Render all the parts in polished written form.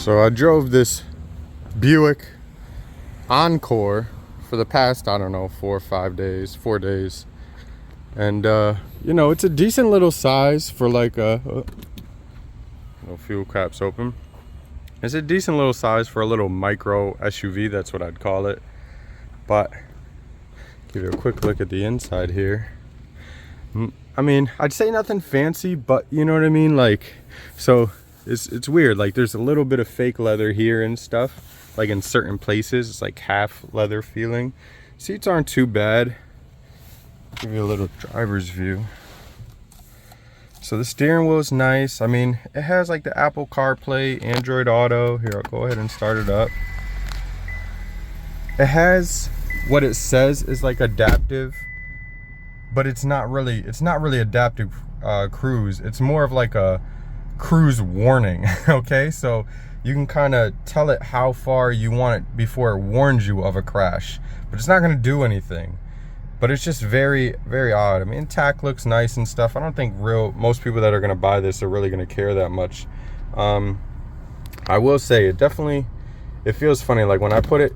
So I drove this Buick Encore for the past, I don't know, 4 or 5 days, 4 days. And, you know, it's a decent little size for like a, no fuel caps open. It's a decent little size for a little micro SUV, that's what I'd call it. But, give you a quick look at the inside here. I mean, I'd say nothing fancy, but you know what I mean? Like, so it's weird. Like, there's a little bit of fake leather here and stuff. Like in certain places, it's like half leather feeling. Seats aren't too bad. Give you a little driver's view. So the steering wheel is nice. I mean, it has like the Apple CarPlay, Android Auto. Here, I'll go ahead and start it up. It has what it says is like adaptive, but it's not really adaptive cruise. It's more of like a cruise warning. Okay, so you can kind of tell it how far you want it before it warns you of a crash, but it's not going to do anything. But it's just very, very odd. I mean, tack looks nice and stuff. I don't think most people that are going to buy this are really going to care that much. I will say it feels funny. Like when I put it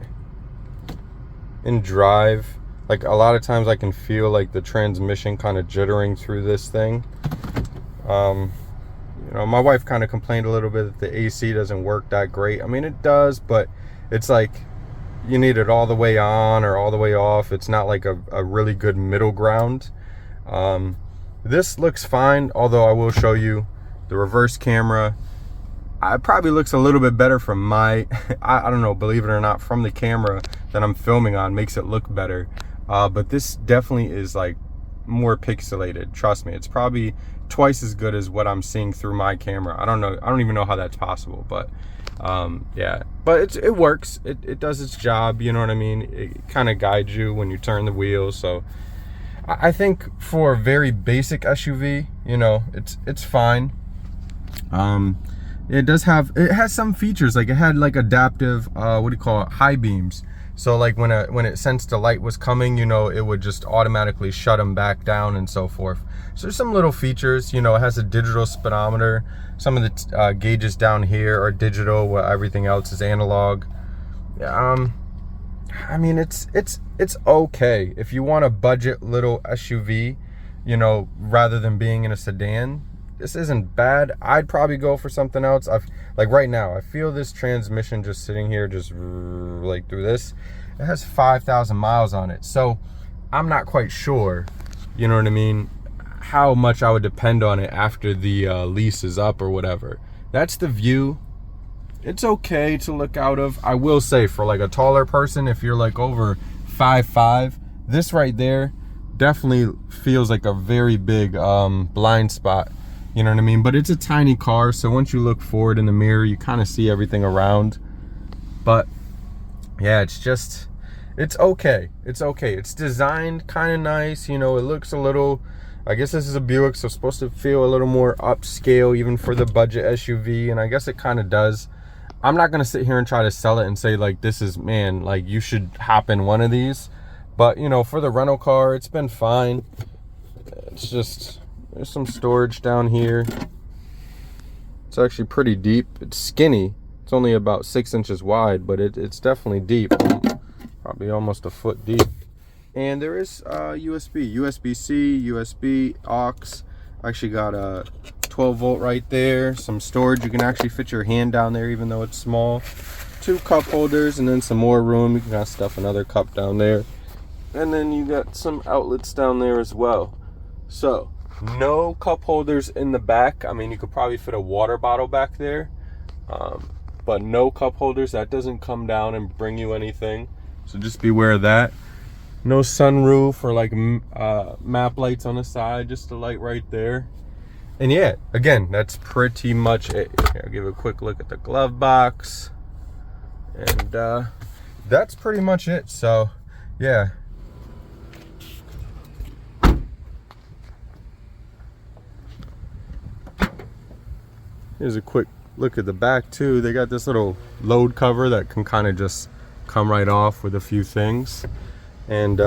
in drive, like a lot of times I can feel like the transmission kind of jittering through this thing. You know, my wife kind of complained a little bit that the AC doesn't work that great. I mean, it does, but it's like you need it all the way on or all the way off. It's not like a really good middle ground. This looks fine, although I will show you the reverse camera. It probably looks a little bit better from my, I don't know, believe it or not, from the camera that I'm filming on makes it look better. But this definitely is like more pixelated. Trust me, it's probably twice as good as what I'm seeing through my camera. I don't know. I don't even know how that's possible, but yeah, but it works. It does its job. You know what I mean? It kind of guides you when you turn the wheels. So I think for a very basic SUV, you know, it's fine. It has some features. Like it had like adaptive, what do you call it? High beams. So like when it sensed the light was coming, you know, it would just automatically shut them back down and so forth. So there's some little features. You know, it has a digital speedometer. Some of the gauges down here are digital, while everything else is analog. I mean, it's okay if you want a budget little SUV, you know, rather than being in a sedan. This isn't bad. I'd probably go for something else. Like right now, I feel this transmission just sitting here, just like through this. It has 5,000 miles on it. So I'm not quite sure, you know what I mean, how much I would depend on it after the lease is up or whatever. That's the view. It's okay to look out of. I will say for like a taller person, if you're like over 5'5", this right there definitely feels like a very big blind spot. You know what I mean? But it's a tiny car, so once you look forward in the mirror, you kind of see everything around. But yeah, it's okay. It's okay. It's designed kind of nice. You know, it looks a little, I guess this is a Buick, so it's supposed to feel a little more upscale even for the budget SUV, and I guess it kind of does. I'm not going to sit here and try to sell it and say like, this is, man, like you should hop in one of these. But, you know, for the rental car, it's been fine. It's just, there's some storage down here. It's actually pretty deep. It's skinny. It's only about 6 inches wide, but it's definitely deep. Probably almost a foot deep. And there is USB, USB-C, USB, aux. Actually got a 12 volt right there. Some storage. You can actually fit your hand down there even though it's small. 2 cup holders and then some more room. You can kind of stuff another cup down there. And then you got some outlets down there as well. So no cup holders in the back. I mean, you could probably fit a water bottle back there, but no cup holders. That doesn't come down and bring you anything, so just beware of that. No sunroof or like map lights on the side, just a light right there. And yeah, again, that's pretty much it. Here, I'll give a quick look at the glove box, and that's pretty much it. So yeah. Here's a quick look at the back too. They got this little load cover that can kind of just come right off with a few things. And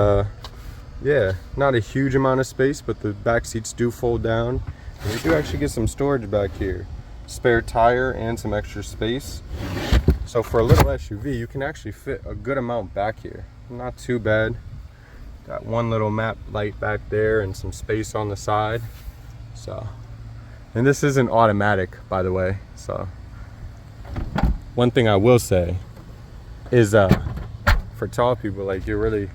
yeah, not a huge amount of space, but the back seats do fold down. And you do actually get some storage back here. spare tire and some extra space. So for a little SUV, you can actually fit a good amount back here. Not too bad. Got one little map light back there and some space on the side. So, and this isn't automatic, by the way. So one thing I will say is for tall people, like, you really,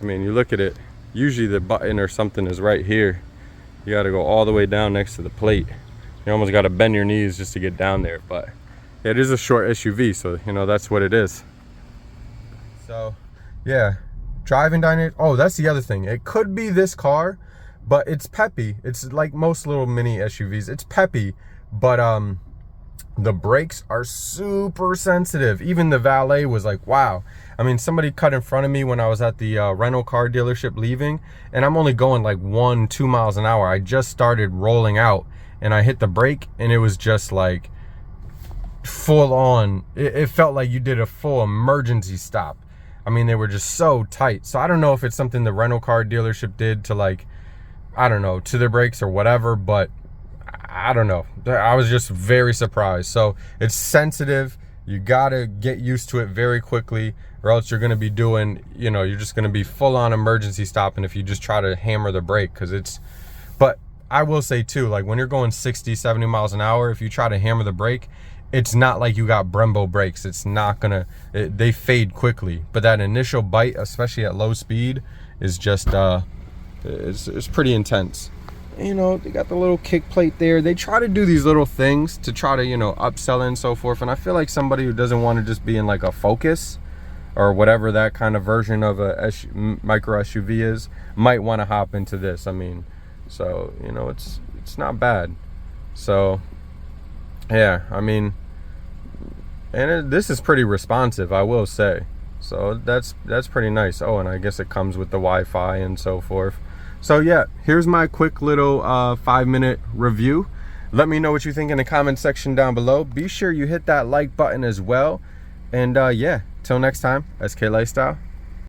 I mean, you look at it, usually the button or something is right here. You got to go all the way down next to the plate. You almost got to bend your knees just to get down there. But it is a short SUV, so you know that's what it is. So yeah, driving dynamics. Oh, that's the other thing. It could be this car, but it's peppy. It's like most little mini SUVs. It's peppy, but the brakes are super sensitive. Even the valet was like, wow. I mean, somebody cut in front of me when I was at the rental car dealership leaving, and I'm only going like 1-2 miles an hour. I just started rolling out and I hit the brake, and it was just like full on. It felt like you did a full emergency stop. I mean, they were just so tight. So I don't know if it's something the rental car dealership did to, like, I don't know, to their brakes or whatever, but I don't know. I was just very surprised. So it's sensitive. You gotta get used to it very quickly, or else you're gonna be doing, you know, you're just gonna be full on emergency stopping if you just try to hammer the brake, because it's, but I will say too, like when you're going 60-70 miles an hour, if you try to hammer the brake, it's not like you got Brembo brakes. It's not gonna, they fade quickly. But that initial bite, especially at low speed, is just it's pretty intense. You know, they got the little kick plate there. They try to do these little things to try to, you know, upsell it and so forth. And I feel like somebody who doesn't want to just be in like a Focus or whatever that kind of version of a micro SUV is, might want to hop into this. I mean, so, you know, it's not bad. So yeah, I mean, and this is pretty responsive, I will say. So that's pretty nice. Oh, and I guess it comes with the Wi-Fi and so forth. So yeah, here's my quick little 5-minute review. Let me know what you think in the comment section down below. Be sure you hit that like button as well. And yeah, till next time, SK Lifestyle.